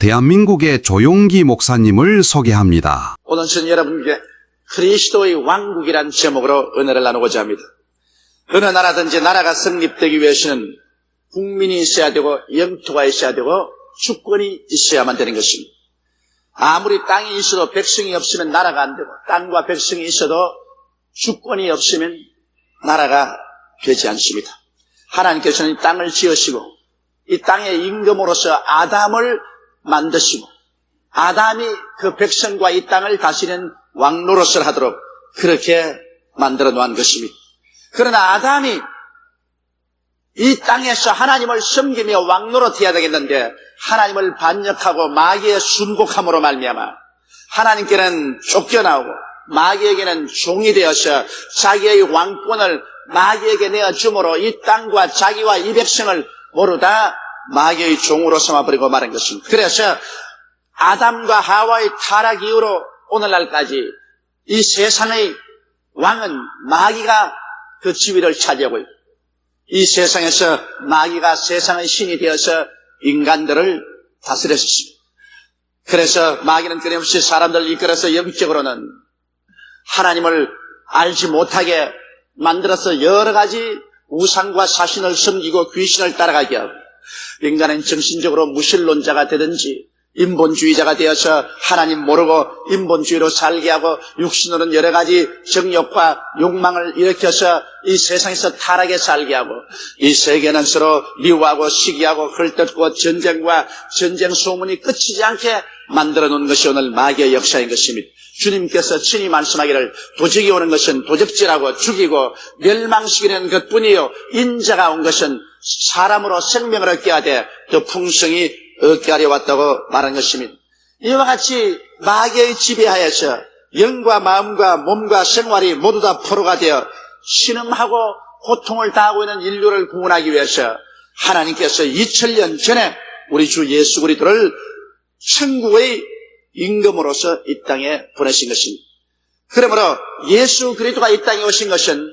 대한민국의 조용기 목사님을 소개합니다. 오늘 저는 여러분께 그리스도의 왕국이란 제목으로 은혜를 나누고자 합니다. 어느 나라든지 나라가 성립되기 위해서는 국민이 있어야 되고 영토가 있어야 되고 주권이 있어야만 되는 것입니다. 아무리 땅이 있어도 백성이 없으면 나라가 안 되고, 땅과 백성이 있어도 주권이 없으면 나라가 되지 않습니다. 하나님께서는 이 땅을 지으시고 이 땅의 임금으로서 아담을 만드시고 아담이 그 백성과 이 땅을 다스리는 왕노릇을 하도록 그렇게 만들어 놓은 것입니다. 그러나 아담이 이 땅에서 하나님을 섬기며 왕노릇해야 되겠는데 하나님을 반역하고 마귀의 순복함으로 말미암아 하나님께는 쫓겨나오고 마귀에게는 종이 되어서 자기의 왕권을 마귀에게 내어줌으로 이 땅과 자기와 이 백성을 모두 다 마귀의 종으로 삼아버리고 말한 것입니다. 그래서 아담과 하와의 타락 이후로 오늘날까지 이 세상의 왕은 마귀가 그 지위를 차지하고 있고 이 세상에서 마귀가 세상의 신이 되어서 인간들을 다스렸습니다. 그래서 마귀는 끊임없이 사람들을 이끌어서 영적으로는 하나님을 알지 못하게 만들어서 여러 가지 우상과 사신을 섬기고 귀신을 따라가게 하고 인간은 정신적으로 무신론자가 되든지 인본주의자가 되어서 하나님 모르고 인본주의로 살게 하고 육신으로는 여러 가지 정욕과 욕망을 일으켜서 이 세상에서 타락에 살게 하고 이 세계는 서로 미워하고 시기하고 헐뜯고 전쟁과 전쟁 소문이 끝이지 않게 만들어 놓은 것이 오늘 마귀의 역사인 것입니다. 주님께서 친히 말씀하기를 도적이 오는 것은 도적질하고 죽이고 멸망시키는 것뿐이요 인자가 온 것은 사람으로 생명을 얻게 하되 또 풍성히 얻게 하려 왔다고 말한 것입니다. 이와 같이 마귀의 지배하에서 영과 마음과 몸과 생활이 모두 다 포로가 되어 신음하고 고통을 당하고 있는 인류를 구원하기 위해서 하나님께서 2000년 전에 우리 주 예수 그리스도를 천국의 임금으로서 이 땅에 보내신 것입니다. 그러므로 예수 그리스도가 이 땅에 오신 것은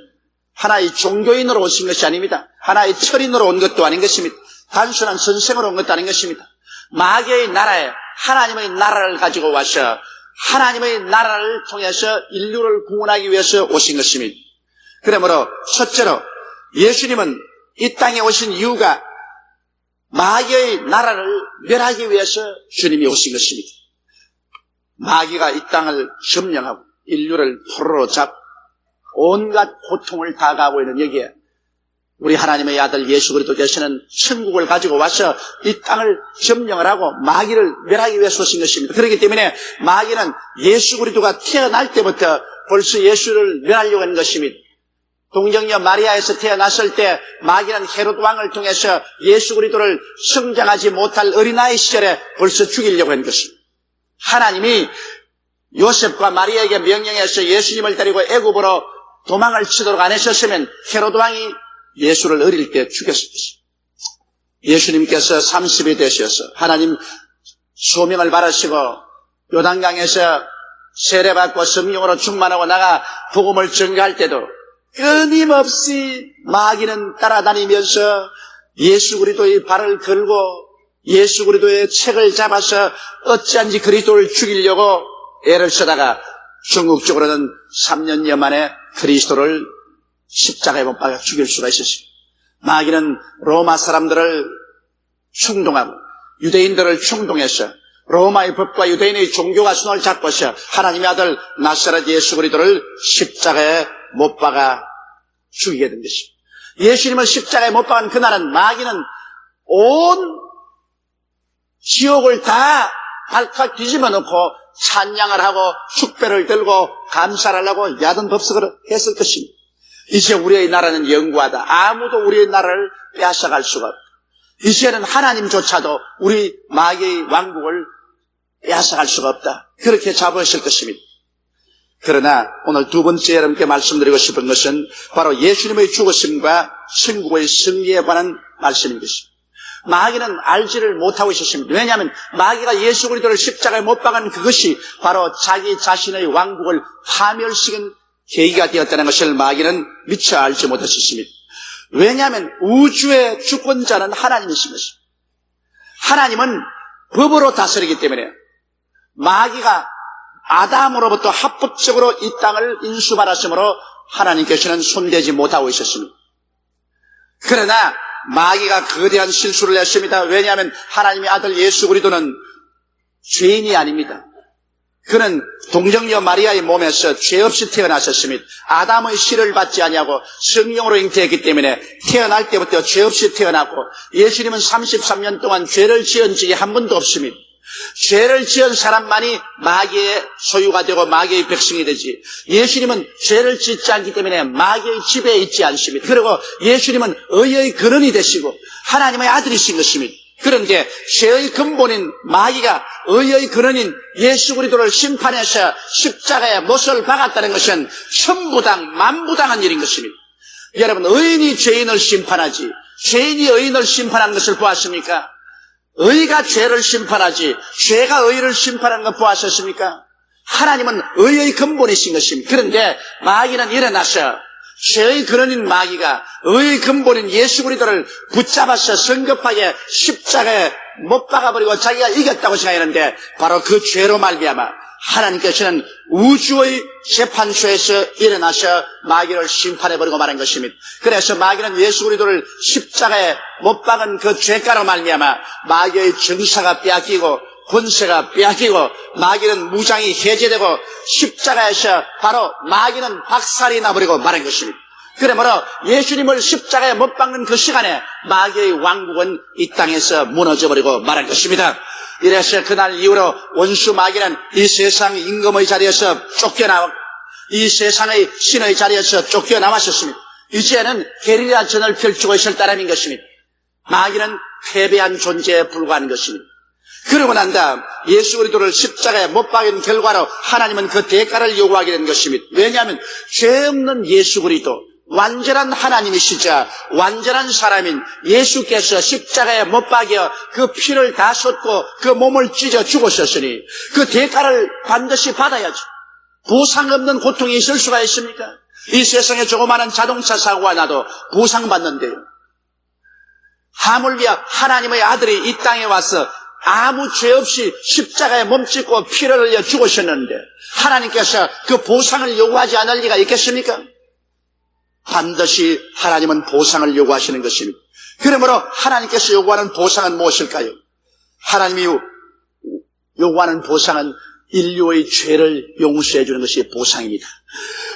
하나의 종교인으로 오신 것이 아닙니다. 하나의 철인으로 온 것도 아닌 것입니다. 단순한 선생으로 온 것도 아닌 것입니다. 마귀의 나라에 하나님의 나라를 가지고 와서 하나님의 나라를 통해서 인류를 구원하기 위해서 오신 것입니다. 그러므로 첫째로 예수님은 이 땅에 오신 이유가 마귀의 나라를 멸하기 위해서 주님이 오신 것입니다. 마귀가 이 땅을 점령하고 인류를 포로로 잡고 온갖 고통을 당하고 있는 여기에 우리 하나님의 아들 예수 그리스도께서는 천국을 가지고 와서 이 땅을 점령을 하고 마귀를 멸하기 위해서 오신 것입니다. 그렇기 때문에 마귀는 예수 그리스도가 태어날 때부터 벌써 예수를 멸하려고 하는 것입니다. 동정녀 마리아에서 태어났을 때 마귀는 헤롯 왕을 통해서 예수 그리스도를 성장하지 못할 어린아이 시절에 벌써 죽이려고 한 것입니다. 하나님이 요셉과 마리아에게 명령해서 예수님을 데리고 애굽으로 도망을 치도록 안 하셨으면 헤롯 왕이 예수를 어릴 때 죽였을 것입니다. 예수님께서 30이 되셔서 하나님 소명을 받으시고 요단강에서 세례받고 성령으로 충만하고 나가 복음을 전가할 때도 끊임없이 마귀는 따라다니면서 예수 그리스도의 발을 걸고 예수 그리스도의 책을 잡아서 어찌한지 그리스도를 죽이려고 애를 쓰다가 궁극적으로는 3년여 만에 그리스도를 십자가에 못 박아 죽일 수가 있었습니다. 마귀는 로마 사람들을 충동하고 유대인들을 충동해서 로마의 법과 유대인의 종교가 손을 잡고서 하나님의 아들 나사렛 예수 그리스도를 십자가에 못 박아 죽이게 된 것입니다. 예수님을 십자가에 못 박은 그날은 마귀는 온 지옥을 다 발칵 뒤집어 놓고 찬양을 하고 축배를 들고 감사를 하고 야단 법석을 했을 것입니다. 이제 우리의 나라는 영구하다. 아무도 우리의 나라를 빼앗아갈 수가 없다. 이제는 하나님조차도 우리 마귀의 왕국을 빼앗아갈 수가 없다. 그렇게 잡으실 것입니다. 그러나 오늘 두 번째 여러분께 말씀드리고 싶은 것은 바로 예수님의 죽으심과 천국의 승리에 관한 말씀인 것입니다. 마귀는 알지를 못하고 있었습니다. 왜냐하면 마귀가 예수 그리스도를 십자가에 못 박은 그것이 바로 자기 자신의 왕국을 파멸시킨 계기가 되었다는 것을 마귀는 미처 알지 못했었습니다. 왜냐하면 우주의 주권자는 하나님이신 것입니다. 하나님은 법으로 다스리기 때문에 마귀가 아담으로부터 합법적으로 이 땅을 인수받았으므로 하나님께서는 손대지 못하고 있었습니다. 그러나 마귀가 거대한 실수를 했습니다. 왜냐하면 하나님의 아들 예수 그리스도는 죄인이 아닙니다. 그는 동정녀 마리아의 몸에서 죄 없이 태어나셨습니다. 아담의 씨를 받지 아니하고 성령으로 잉태했기 때문에 태어날 때부터 죄 없이 태어났고 예수님은 33년 동안 죄를 지은 적이 한 번도 없습니다. 죄를 지은 사람만이 마귀의 소유가 되고 마귀의 백성이 되지, 예수님은 죄를 짓지 않기 때문에 마귀의 지배에 있지 않습니다. 그리고 예수님은 의의 근원이 되시고 하나님의 아들이신 것입니다. 그런데 죄의 근본인 마귀가 의의 근원인 예수 그리스도를 심판해서 십자가에 못을 박았다는 것은 천부당 만부당한 일인 것입니다. 여러분, 의인이 죄인을 심판하지 죄인이 의인을 심판하는 것을 보았습니까? 의가 죄를 심판하지 죄가 의를 심판하는 것 보았었습니까? 하나님은 의의 근본이신 것입니다. 그런데 마귀는 일어나서 죄의 근원인 마귀가 의의 근본인 예수 그리스도를 붙잡아서 성급하게 십자가에 못 박아버리고 자기가 이겼다고 생각했는데, 바로 그 죄로 말미암아 하나님께서는 우주의 재판소에서 일어나서 마귀를 심판해버리고 말한 것입니다. 그래서 마귀는 예수 그리스도를 십자가에 못 박은 그 죄가로 말미암아 마귀의 정사가 빼앗기고 권세가 빼앗기고 마귀는 무장이 해제되고 십자가에서 바로 마귀는 박살이 나버리고 말한 것입니다. 그러므로 예수님을 십자가에 못 박는 그 시간에 마귀의 왕국은 이 땅에서 무너져버리고 말한 것입니다. 이래서 그날 이후로 원수 마귀는 이 세상 임금의 자리에서 쫓겨나왔고 이 세상의 신의 자리에서 쫓겨나왔었습니다. 이제는 게릴라 전을 펼치고 있을 따름인 것입니다. 마귀는 패배한 존재에 불과한 것입니다. 그러고 난 다음 예수 그리스도를 십자가에 못 박은 결과로 하나님은 그 대가를 요구하게 된 것입니다. 왜냐하면 죄 없는 예수 그리스도, 완전한 하나님이시자 완전한 사람인 예수께서 십자가에 못 박여 그 피를 다 쏟고 그 몸을 찢어 죽으셨으니 그 대가를 반드시 받아야죠. 보상 없는 고통이 있을 수가 있습니까? 이 세상에 조그마한 자동차 사고가 나도 보상받는데요. 하물며 하나님의 아들이 이 땅에 와서 아무 죄 없이 십자가에 몸짓고 피를 흘려 죽으셨는데 하나님께서 그 보상을 요구하지 않을 리가 있겠습니까? 반드시 하나님은 보상을 요구하시는 것입니다. 그러므로 하나님께서 요구하는 보상은 무엇일까요? 하나님이 요구하는 보상은 인류의 죄를 용서해 주는 것이 보상입니다.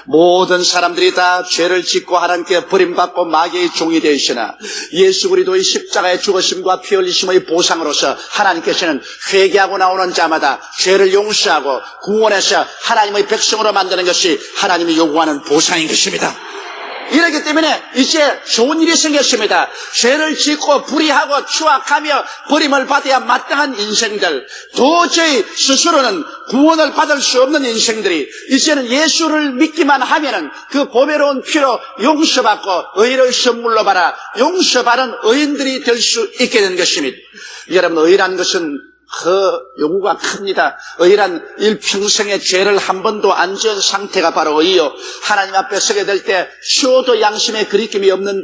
모든 사람들이 다 죄를 짓고 하나님께 버림받고 마귀의 종이 되시나 예수 그리스도의 십자가의 죽으심과 피 흘리심의 보상으로서 하나님께서는 회개하고 나오는 자마다 죄를 용서하고 구원해서 하나님의 백성으로 만드는 것이 하나님이 요구하는 보상인 것입니다. 이렇기 때문에 이제 좋은 일이 생겼습니다. 죄를 짓고 불의하고 추악하며 버림을 받아야 마땅한 인생들, 도저히 스스로는 구원을 받을 수 없는 인생들이 이제는 예수를 믿기만 하면은 그 보배로운 피로 용서받고 의를 선물로 받아 용서받은 의인들이 될 수 있게 된 것입니다. 여러분, 의라는 것은 그 요구가 큽니다. 의란 일평생의 죄를 한 번도 안 지은 상태가 바로 의요. 하나님 앞에 서게 될 때 쉬어도 양심에 그리낌이 없는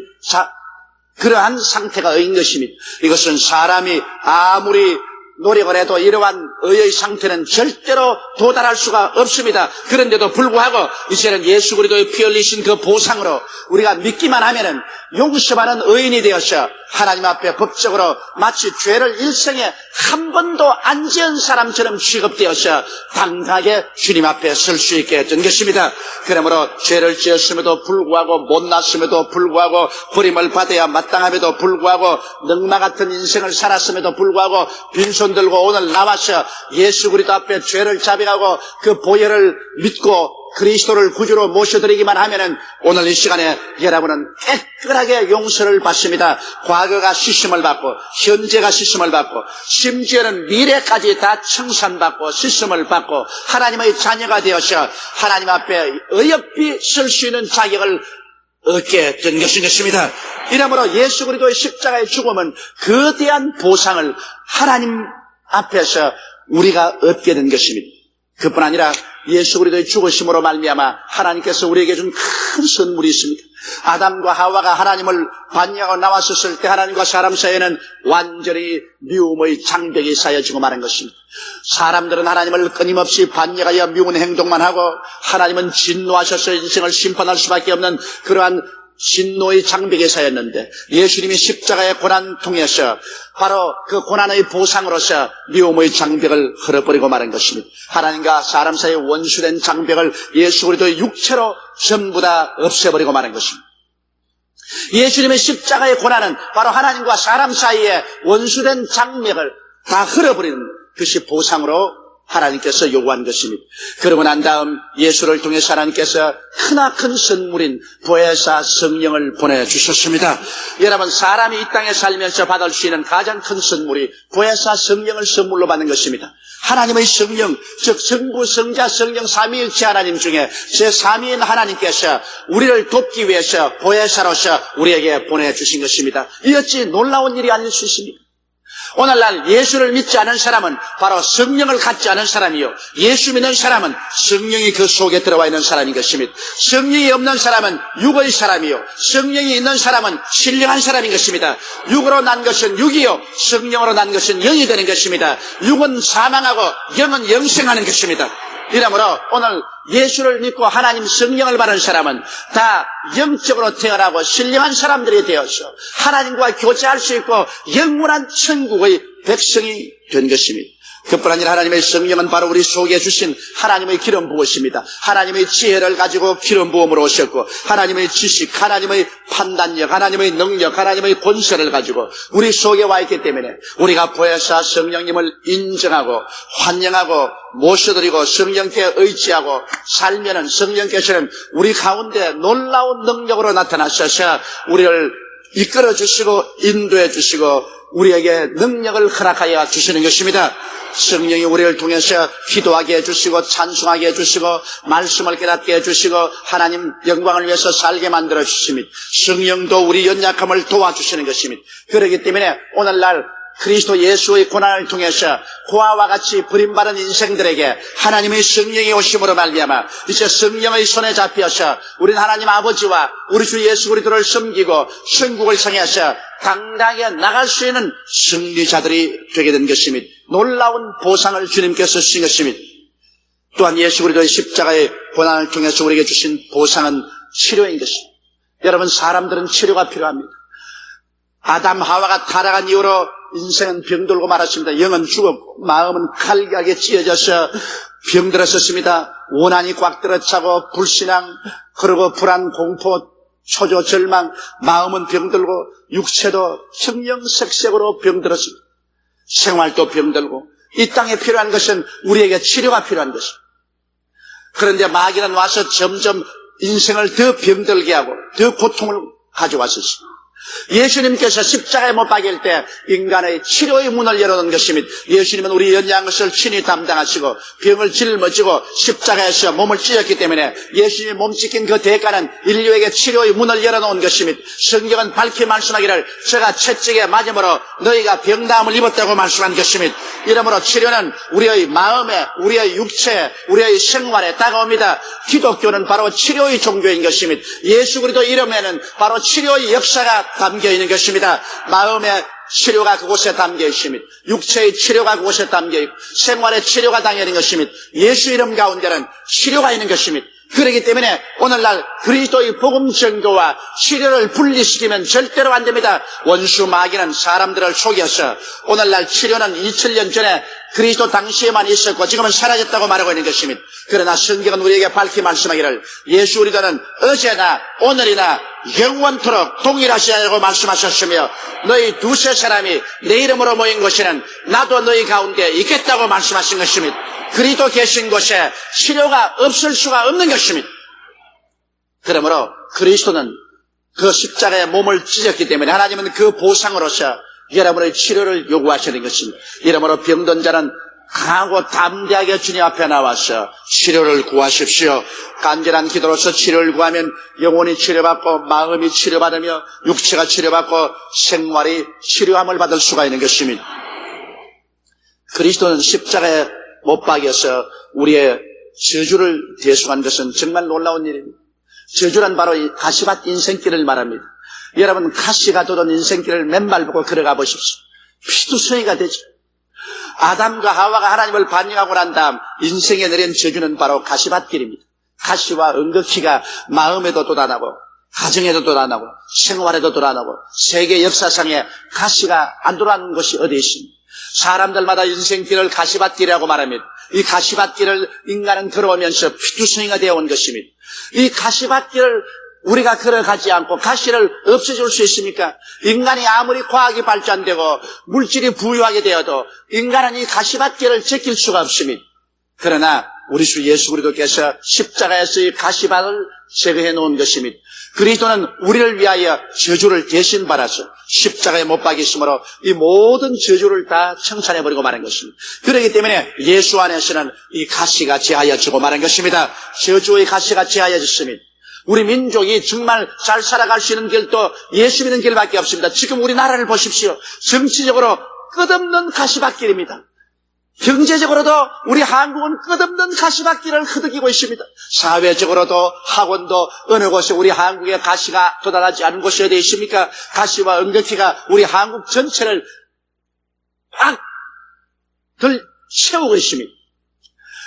그러한 상태가 의인 것입니다. 이것은 사람이 아무리 노력을 해도 이러한 의의 상태는 절대로 도달할 수가 없습니다. 그런데도 불구하고 이제는 예수 그리스도의 피 흘리신 그 보상으로 우리가 믿기만 하면은 용서받는 의인이 되어서 하나님 앞에 법적으로 마치 죄를 일생에 한 번도 안 지은 사람처럼 취급되어서 당당하게 주님 앞에 설 수 있게 된 것입니다. 그러므로 죄를 지었음에도 불구하고 못났음에도 불구하고 버림을 받아야 마땅함에도 불구하고 늑마 같은 인생을 살았음에도 불구하고 빈손 들고 오늘 나와서 예수 그리스도 앞에 죄를 자백하고 그 보혈을 믿고 그리스도를 구주로 모셔드리기만 하면은 오늘 이 시간에 여러분은 깨끗하게 용서를 받습니다. 과거가 씻음을 받고 현재가 씻음을 받고 심지어는 미래까지 다 청산받고 씻음을 받고 하나님의 자녀가 되어서 하나님 앞에 의협히 설 수 있는 자격을 얻게 된 것입니다. 이러므로 예수 그리스도의 십자가의 죽음은 거대한 보상을 하나님 앞에서 우리가 얻게 된 것입니다. 그뿐 아니라 예수 그리스도의 죽으심으로 말미암아 하나님께서 우리에게 준 큰 선물이 있습니다. 아담과 하와가 하나님을 반역하고 나왔었을 때 하나님과 사람 사이에는 완전히 미움의 장벽이 쌓여지고 마는 것입니다. 사람들은 하나님을 끊임없이 반역하여 미운 행동만 하고 하나님은 진노하셔서 인생을 심판할 수밖에 없는 그러한 진노의 장벽에 쌓였는데 예수님이 십자가의 고난 통해서 바로 그 고난의 보상으로서 미움의 장벽을 헐어버리고 마는 것입니다. 하나님과 사람 사이의 원수된 장벽을 예수 그리스도의 육체로 전부 다 없애버리고 마는 것입니다. 예수님의 십자가의 고난은 바로 하나님과 사람 사이의 원수된 장벽을 다 헐어버리는 것이 보상으로 하나님께서 요구한 것입니다. 그러고 난 다음 예수를 통해서 하나님께서 크나큰 선물인 보혜사 성령을 보내주셨습니다. 여러분, 사람이 이 땅에 살면서 받을 수 있는 가장 큰 선물이 보혜사 성령을 선물로 받는 것입니다. 하나님의 성령, 즉 성부, 성자, 성령 삼위일체 하나님 중에 제3위인 하나님께서 우리를 돕기 위해서 보혜사로서 우리에게 보내주신 것입니다. 이 어찌 놀라운 일이 아닐 수 있습니까? 오늘날 예수를 믿지 않은 사람은 바로 성령을 갖지 않은 사람이요, 예수 믿는 사람은 성령이 그 속에 들어와 있는 사람인 것입니다. 성령이 없는 사람은 육의 사람이요, 성령이 있는 사람은 신령한 사람인 것입니다. 육으로 난 것은 육이요, 성령으로 난 것은 영이 되는 것입니다. 육은 사망하고 영은 영생하는 것입니다. 이러므로 오늘 예수를 믿고 하나님 성령을 받은 사람은 다 영적으로 태어나고 신령한 사람들이 되어서 하나님과 교제할 수 있고 영원한 천국의 백성이 된 것입니다. 그뿐 아니라 하나님의 성령은 바로 우리 속에 주신 하나님의 기름 부으십니다. 하나님의 지혜를 가지고 기름 부음으로 오셨고 하나님의 지식, 하나님의 판단력, 하나님의 능력, 하나님의 권세를 가지고 우리 속에 와 있기 때문에 우리가 보혜사 성령님을 인정하고 환영하고 모셔드리고 성령께 의지하고 살면은 성령께서는 우리 가운데 놀라운 능력으로 나타나셔서 우리를 이끌어 주시고 인도해 주시고 우리에게 능력을 허락하여 주시는 것입니다. 성령이 우리를 통해서 기도하게 해주시고 찬송하게 해주시고 말씀을 깨닫게 해주시고 하나님 영광을 위해서 살게 만들어 주십니다. 성령도 우리 연약함을 도와주시는 것입니다. 그렇기 때문에 오늘날 그리스도 예수의 고난을 통해서 고아와 같이 버림받은 인생들에게 하나님의 성령이 오심으로 말미암아 이제 성령의 손에 잡혀서 우리는 하나님 아버지와 우리 주 예수 그리스도를 섬기고 천국을 향해서 당당하게 나갈 수 있는 승리자들이 되게 된 것입니다. 놀라운 보상을 주님께서 주신 것입니다. 또한 예수 그리스도의 십자가의 고난을 통해서 우리에게 주신 보상은 치료인 것입니다. 여러분, 사람들은 치료가 필요합니다. 아담 하와가 타락한 이후로 인생은 병들고 말았습니다. 영은 죽었고 마음은 칼같이 찢어져서 병들었었습니다. 원한이 꽉 들어차고 불신앙, 그리고 불안, 공포, 초조, 절망, 마음은 병들고 육체도 형형색색으로 병들었습니다. 생활도 병들고 이 땅에 필요한 것은 우리에게 치료가 필요한 것입니다. 그런데 마귀는 와서 점점 인생을 더 병들게 하고 더 고통을 가져왔었습니다. 예수님께서 십자가에 못 박일 때 인간의 치료의 문을 열어놓은 것입니다. 예수님은 우리 연약한 것을 친히 담당하시고 병을 짊어지고 십자가에서 몸을 찢었기 때문에 예수님이 몸 찢긴 그 대가는 인류에게 치료의 문을 열어놓은 것입니다. 성경은 밝히 말씀하기를 제가 채찍에 맞음으로 너희가 병나음을 입었다고 말씀한 것입니다. 이러므로 치료는 우리의 마음에, 우리의 육체에, 우리의 생활에 다가옵니다. 기독교는 바로 치료의 종교인 것입니다. 예수 그리스도 이름에는 바로 치료의 역사가 담겨 있는 것입니다. 마음의 치료가 그곳에 담겨 있습니다. 육체의 치료가 그곳에 담겨 있고 생활의 치료가 담겨 있는 것입니다. 예수 이름 가운데는 치료가 있는 것입니다. 그렇기 때문에 오늘날 그리스도의 복음 전도와 치료를 분리시키면 절대로 안 됩니다. 원수 마귀는 사람들을 속여서 오늘날 치료는 2000년 전에 그리스도 당시에만 있었고 지금은 사라졌다고 말하고 있는 것입니다. 그러나 성경은 우리에게 밝히 말씀하기를 예수 그리스도는 어제나 오늘이나 영원토록 동일하시라고 말씀하셨으며 너희 두세 사람이 내 이름으로 모인 곳에는 나도 너희 가운데 있겠다고 말씀하신 것입니다. 그리스도 계신 곳에 치료가 없을 수가 없는 것입니다. 그러므로 그리스도는 그 십자가에 몸을 찢었기 때문에 하나님은 그 보상으로서 여러분의 치료를 요구하시는 것입니다. 이러므로 병든 자는 강하고 담대하게 주님 앞에 나와서 치료를 구하십시오. 간절한 기도로서 치료를 구하면 영혼이 치료받고 마음이 치료받으며 육체가 치료받고 생활이 치료함을 받을 수가 있는 것입니다. 그리스도는 십자가에 못 박여서 우리의 저주를 대속한 것은 정말 놀라운 일입니다. 저주란 바로 이 가시밭 인생길을 말합니다. 여러분, 가시가 돋은 인생길을 맨발 보고 걸어가 보십시오. 피투성이가 되죠. 아담과 하와가 하나님을 반역하고 난 다음 인생에 내린 저주는 바로 가시밭길입니다. 가시와 은극히가 마음에도 돋아나고 가정에도 돋아나고 생활에도 돋아나고 세계 역사상에 가시가 안 돋아나는 곳이 어디 있습니까? 사람들마다 인생길을 가시밭길이라고 말합니다. 이 가시밭길을 인간은 걸어오면서 피투성이가 되어온 것입니다. 이 가시밭길을 우리가 걸어가지 않고 가시를 없애줄 수 있습니까? 인간이 아무리 과학이 발전되고 물질이 부유하게 되어도 인간은 이 가시밭길을 제낄 수가 없습니다. 그러나 우리 주 예수 그리스도께서 십자가에서 이 가시밭을 제거해 놓은 것입니다. 그리스도는 우리를 위하여 저주를 대신 받아서 십자가에 못 박이심으로 이 모든 저주를 다 청산해버리고 말한 것입니다. 그렇기 때문에 예수 안에서는 이 가시가 제하여지고 말한 것입니다. 저주의 가시가 제하여졌습니다. 우리 민족이 정말 잘 살아갈 수 있는 길도 예수 믿는 길밖에 없습니다. 지금 우리나라를 보십시오. 정치적으로 끝없는 가시밭길입니다. 경제적으로도 우리 한국은 끝없는 가시밭길을 흐드기고 있습니다. 사회적으로도 학원도 어느 곳에 우리 한국에 가시가 돋아나지 않은 곳이 어디 있습니까? 가시와 은극히가 우리 한국 전체를 채우고 있습니다.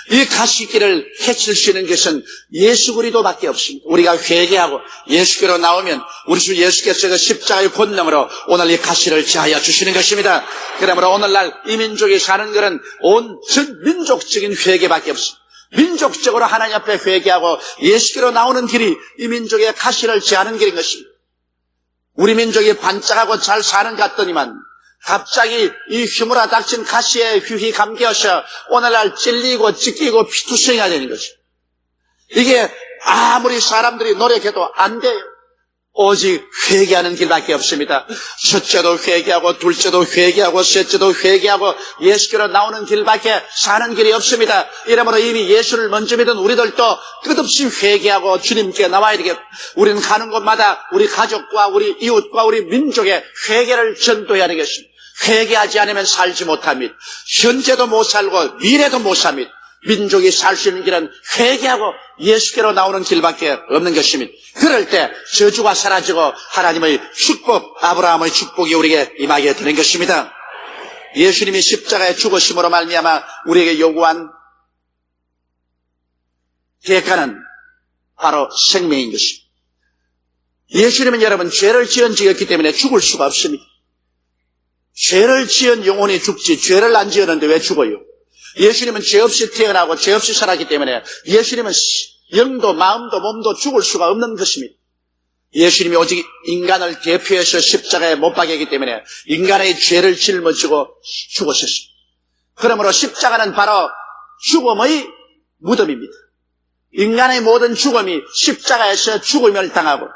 이 가시길을 해칠 수 있는 것은 예수 그리스도밖에 없습니다. 우리가 회개하고 예수께로 나오면 우리 주 예수께서 그 십자가의 권능으로 오늘 이 가시를 제하여 주시는 것입니다. 그러므로 오늘날 이 민족이 사는 것은 온 전 민족적인 회개밖에 없습니다. 민족적으로 하나님 앞에 회개하고 예수께로 나오는 길이 이 민족의 가시를 제하는 길인 것입니다. 우리 민족이 반짝하고 잘 사는 것 같더니만 갑자기 이 휘몰아 닥친 가시에 휘휘 감겨서 오늘날 찔리고 찢기고 피투성이가 되는 거죠. 이게 아무리 사람들이 노력해도 안 돼요. 오직 회개하는 길밖에 없습니다. 첫째도 회개하고 둘째도 회개하고 셋째도 회개하고 예수께로 나오는 길밖에 사는 길이 없습니다. 이러므로 이미 예수를 먼저 믿은 우리들도 끝없이 회개하고 주님께 나와야 되겠고, 우리는 가는 곳마다 우리 가족과 우리 이웃과 우리 민족의 회개를 전도해야 되겠습니다. 회개하지 않으면 살지 못합니다. 현재도 못 살고 미래도 못 삽니다. 민족이 살 수 있는 길은 회개하고 예수께로 나오는 길밖에 없는 것입니다. 그럴 때 저주가 사라지고 하나님의 축복, 아브라함의 축복이 우리에게 임하게 되는 것입니다. 예수님이 십자가에 죽으심으로 말미암아 우리에게 요구한 대가는 바로 생명인 것입니다. 예수님은 여러분 죄를 지은 지었기 때문에 죽을 수가 없습니다. 죄를 지은 영혼이 죽지 죄를 안 지었는데 왜 죽어요? 예수님은 죄 없이 태어나고 죄 없이 살았기 때문에 예수님은 영도 마음도 몸도 죽을 수가 없는 것입니다. 예수님이 오직 인간을 대표해서 십자가에 못 박이기 때문에 인간의 죄를 짊어지고 죽으셨습니다. 그러므로 십자가는 바로 죽음의 무덤입니다. 인간의 모든 죽음이 십자가에서 죽음을 당하고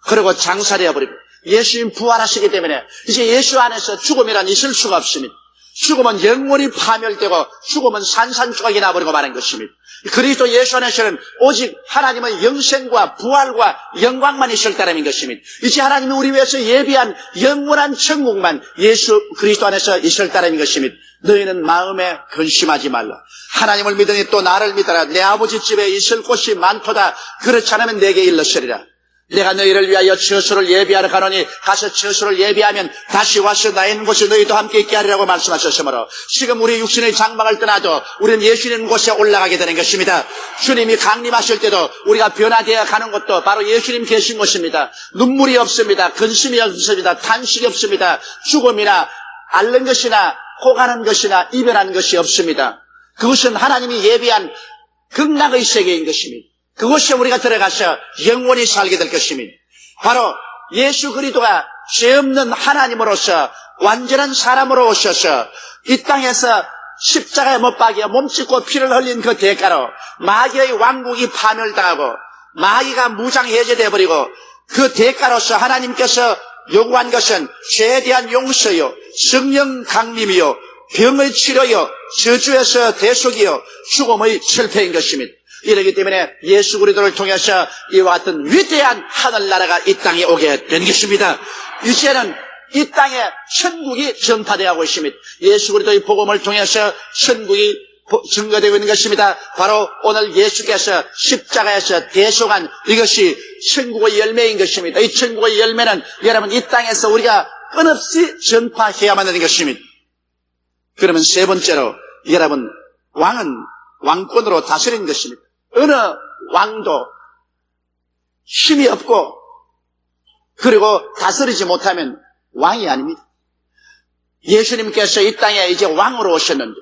그리고 장사되어버리고 예수님 부활하시기 때문에 이제 예수 안에서 죽음이란 있을 수가 없습니다. 죽음은 영원히 파멸되고 죽음은 산산조각이 나버리고 마는 것입니다. 그리스도 예수 안에서는 오직 하나님의 영생과 부활과 영광만 있을 따름인 것입니다. 이제 하나님이 우리 위해서 예비한 영원한 천국만 예수 그리스도 안에서 있을 따름인 것입니다. 너희는 마음에 근심하지 말라. 하나님을 믿으니 또 나를 믿어라. 내 아버지 집에 있을 곳이 많도다. 그렇지 않으면 내게 일렀으리라. 내가 너희를 위하여 처소를 예비하러 가노니 가서 처소를 예비하면 다시 와서 나 있는 곳에 너희도 함께 있게 하리라고 말씀하셨으므로 지금 우리 육신의 장막을 떠나도 우리는 예수 있는 곳에 올라가게 되는 것입니다. 주님이 강림하실 때도 우리가 변화되어 가는 것도 바로 예수님 계신 곳입니다. 눈물이 없습니다. 근심이 없습니다. 탄식이 없습니다. 죽음이나 앓는 것이나 호가는 것이나 이별하는 것이 없습니다. 그것은 하나님이 예비한 극락의 세계인 것입니다. 그곳에 우리가 들어가서 영원히 살게 될 것입니다. 바로 예수 그리스도가 죄 없는 하나님으로서 완전한 사람으로 오셔서 이 땅에서 십자가에 못 박여 몸짓고 피를 흘린 그 대가로 마귀의 왕국이 파멸당하고 마귀가 무장해제되어버리고 그 대가로서 하나님께서 요구한 것은 죄에 대한 용서요, 성령 강림이요, 병의 치료요, 저주에서 대속이요, 죽음의 철폐인 것입니다. 이러기 때문에 예수 그리스도를 통해서 이와 같은 위대한 하늘나라가 이 땅에 오게 된 것입니다. 이제는 이 땅에 천국이 전파되어 가고 있습니다. 예수 그리스도의 복음을 통해서 천국이 증거되고 있는 것입니다. 바로 오늘 예수께서 십자가에서 대속한 이것이 천국의 열매인 것입니다. 이 천국의 열매는 여러분 이 땅에서 우리가 끊없이 전파해야만 하는 것입니다. 그러면 세 번째로 여러분 왕은 왕권으로 다스리는 것입니다. 어느 왕도 힘이 없고 그리고 다스리지 못하면 왕이 아닙니다. 예수님께서 이 땅에 이제 왕으로 오셨는데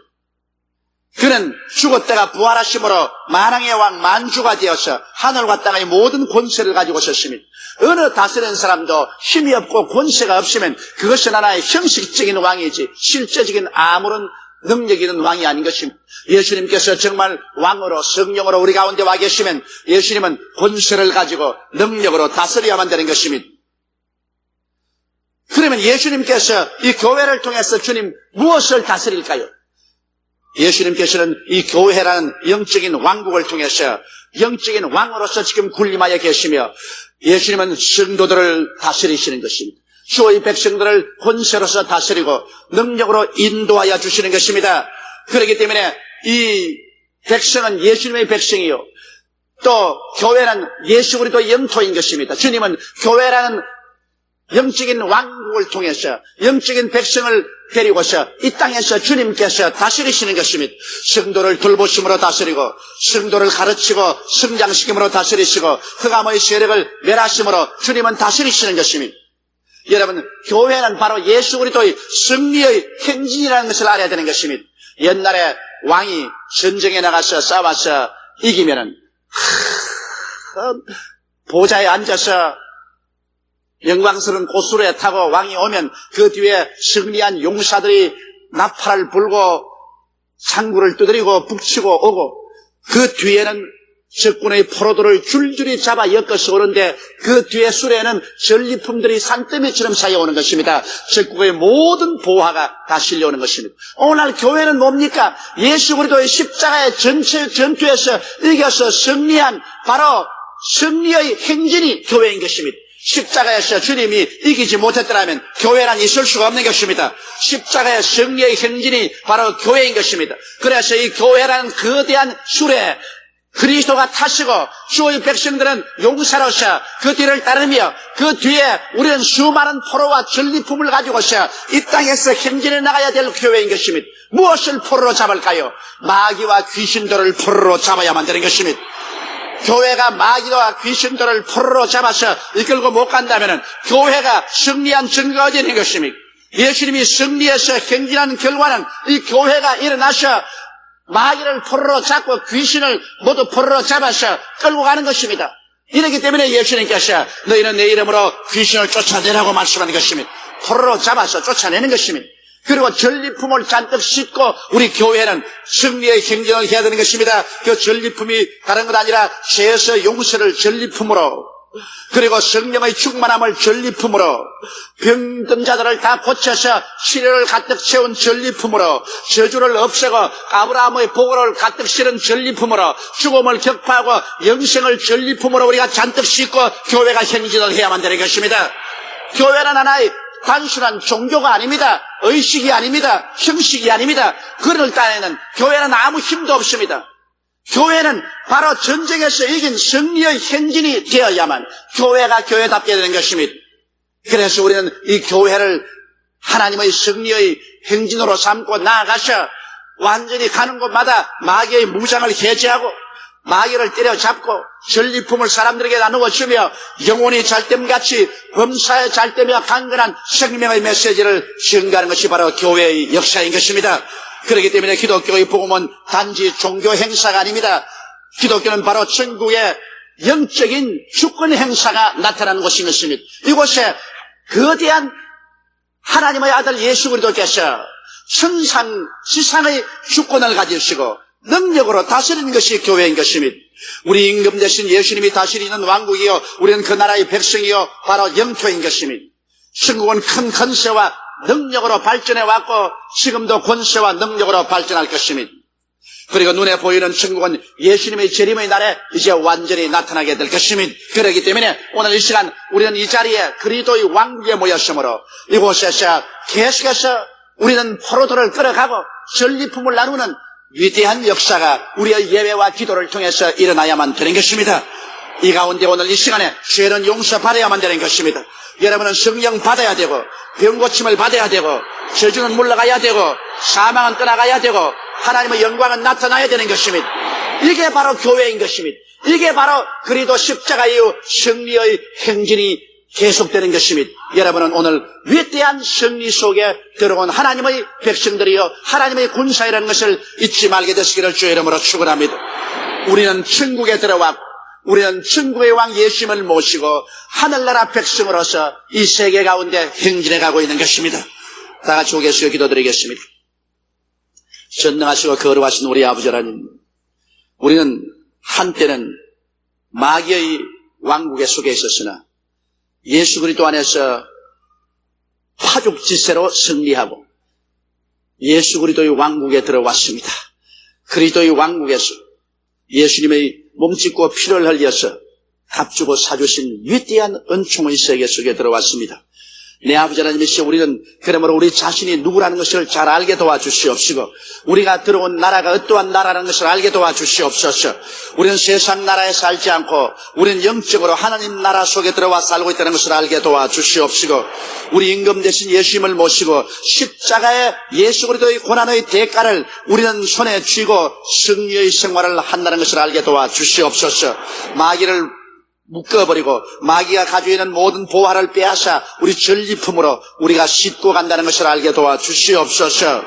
그는 죽었다가 부활하심으로 만왕의 왕 만주가 되어서 하늘과 땅의 모든 권세를 가지고 오셨습니다. 어느 다스리는 사람도 힘이 없고 권세가 없으면 그것은 하나의 형식적인 왕이지 실제적인 아무런 능력 있는 왕이 아닌 것입니다. 예수님께서 정말 왕으로 성령으로 우리 가운데 와 계시면 예수님은 권세를 가지고 능력으로 다스려야만 되는 것입니다. 그러면 예수님께서 이 교회를 통해서 주님 무엇을 다스릴까요? 예수님께서는 이 교회라는 영적인 왕국을 통해서 영적인 왕으로서 지금 군림하여 계시며 예수님은 성도들을 다스리시는 것입니다. 주의 백성들을 권세로서 다스리고 능력으로 인도하여 주시는 것입니다. 그렇기 때문에 이 백성은 예수님의 백성이요 또 교회는 예수 그리스도의 영토인 것입니다. 주님은 교회라는 영적인 왕국을 통해서 영적인 백성을 데리고서 이 땅에서 주님께서 다스리시는 것입니다. 성도를 돌보심으로 다스리고 성도를 가르치고 성장시킴으로 다스리시고 흑암의 세력을 멸하심으로 주님은 다스리시는 것입니다. 여러분 교회는 바로 예수 그리스도의 승리의 행진이라는 것을 알아야 되는 것입니다. 옛날에 왕이 전쟁에 나가서 싸워서 이기면은 보좌에 앉아서 영광스러운 고수로에 타고 왕이 오면 그 뒤에 승리한 용사들이 나팔을 불고 창구를 두드리고 북치고 오고 그 뒤에는 적군의 포로들을 줄줄이 잡아 엮어서 오는데 그 뒤에 수레에는 전리품들이 산더미처럼 쌓여오는 것입니다. 적국의 모든 보화가 다 실려오는 것입니다. 오늘 교회는 뭡니까? 예수 그리스도의 십자가의 전체 전투에서 이겨서 승리한 바로 승리의 행진이 교회인 것입니다. 십자가에서 주님이 이기지 못했더라면 교회란 있을 수가 없는 것입니다. 십자가의 승리의 행진이 바로 교회인 것입니다. 그래서 이 교회라는 거대한 수레 그리스도가 타시고 주의 백성들은 용사로서 그 뒤를 따르며 그 뒤에 우리는 수많은 포로와 전리품을 가지고서 이 땅에서 행진해 나가야 될 교회인 것입니다. 무엇을 포로로 잡을까요? 마귀와 귀신들을 포로로 잡아야만 되는 것입니다. 교회가 마귀와 귀신들을 포로로 잡아서 이끌고 못 간다면 교회가 승리한 증거가 되는 것입니다. 예수님이 승리해서 행진한 결과는 이 교회가 일어나서 마귀를 포로로 잡고 귀신을 모두 포로로 잡아서 끌고 가는 것입니다. 이렇기 때문에 예수님께서 너희는 내 이름으로 귀신을 쫓아내라고 말씀하는 것입니다. 포로로 잡아서 쫓아내는 것입니다. 그리고 전리품을 잔뜩 싣고 우리 교회는 승리의 행진을 해야 되는 것입니다. 그 전리품이 다른 것 아니라 죄에서 용서를 전리품으로 그리고 성령의 충만함을 전리품으로 병든 자들을 다 고쳐서 치료를 가득 채운 전리품으로 저주를 없애고 아브라함의 복을 가득 실은 전리품으로 죽음을 격파하고 영생을 전리품으로 우리가 잔뜩 싣고 교회가 행진을 해야만 되는 것입니다. 교회는 하나의 단순한 종교가 아닙니다. 의식이 아닙니다. 형식이 아닙니다. 그럴 때에는 교회는 아무 힘도 없습니다. 교회는 바로 전쟁에서 이긴 승리의 행진이 되어야만 교회가 교회답게 되는 것입니다. 그래서 우리는 이 교회를 하나님의 승리의 행진으로 삼고 나아가서 완전히 가는 곳마다 마귀의 무장을 해제하고 마귀를 때려잡고 전리품을 사람들에게 나누어 주며 영혼이 잘됨같이 범사에 잘되며 강건한 생명의 메시지를 증가하는 것이 바로 교회의 역사인 것입니다. 그렇기 때문에 기독교의 복음은 단지 종교 행사가 아닙니다. 기독교는 바로 천국의 영적인 주권 행사가 나타나는 곳인 것입니다. 이곳에 거대한 하나님의 아들 예수 그리스도께서 천상 지상의 주권을 가지시고 능력으로 다스리는 것이 교회인 것입니다. 우리 임금 대신 예수님이 다스리는 왕국이요 우리는 그 나라의 백성이요 바로 영토인 것입니다. 천국은 큰 권세와 능력으로 발전해 왔고 지금도 권세와 능력으로 발전할 것입니다. 그리고 눈에 보이는 천국은 예수님의 재림의 날에 이제 완전히 나타나게 될 것입니다. 그렇기 때문에 오늘 이 시간 우리는 이 자리에 그리스도의 왕국에 모였으므로 이곳에서 계속해서 우리는 포로들을 끌어가고 전리품을 나누는 위대한 역사가 우리의 예배와 기도를 통해서 일어나야만 되는 것입니다. 이 가운데 오늘 이 시간에 죄는 용서받아야만 되는 것입니다. 여러분은 성령 받아야 되고 병 고침을 받아야 되고 저주는 물러가야 되고 사망은 떠나가야 되고 하나님의 영광은 나타나야 되는 것입니다. 이게 바로 교회인 것입니다. 이게 바로 그리스도 십자가 이후 승리의 행진이 계속되는 것입니다. 여러분은 오늘 위대한 승리 속에 들어온 하나님의 백성들이여 하나님의 군사이라는 것을 잊지 말게 되시기를 주의 이름으로 축원합니다. 우리는 천국에 들어왔고 우리는 천국의 왕 예수님을 모시고 하늘나라 백성으로서 이 세계 가운데 행진해 가고 있는 것입니다. 다 같이 오겠어요. 기도드리겠습니다. 전능하시고 거룩하신 우리 아버지 하나님, 우리는 한때는 마귀의 왕국에 속해 있었으나 예수 그리스도 안에서 화죽지세로 승리하고 예수 그리스도의 왕국에 들어왔습니다. 그리스도의 왕국에서 예수님의 몸짓고 피를 흘려서 값주고 사주신 위대한 은총의 세계 속에 들어왔습니다. 내 아버지 하나님이시여, 우리는 그러므로 우리 자신이 누구라는 것을 잘 알게 도와주시옵시고 우리가 들어온 나라가 어떠한 나라라는 것을 알게 도와주시옵소서. 우리는 세상 나라에 살지 않고 우리는 영적으로 하나님 나라 속에 들어와 살고 있다는 것을 알게 도와주시옵시고 우리 임금 대신 예수님을 모시고 십자가의 예수 그리스도의 고난의 대가를 우리는 손에 쥐고 승리의 생활을 한다는 것을 알게 도와주시옵소서. 마귀를 묶어버리고 마귀가 가지고 있는 모든 보화를 빼앗아 우리 전리품으로 우리가 싣고 간다는 것을 알게 도와주시옵소서.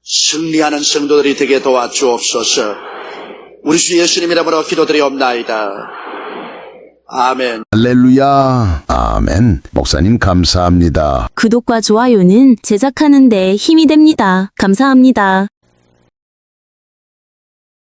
승리하는 성도들이 되게 도와주옵소서. 우리 주 예수님 이름으로 기도드리옵나이다. 아멘. 할렐루야. 아멘. 목사님 감사합니다. 구독과 좋아요는 제작하는 데 힘이 됩니다. 감사합니다.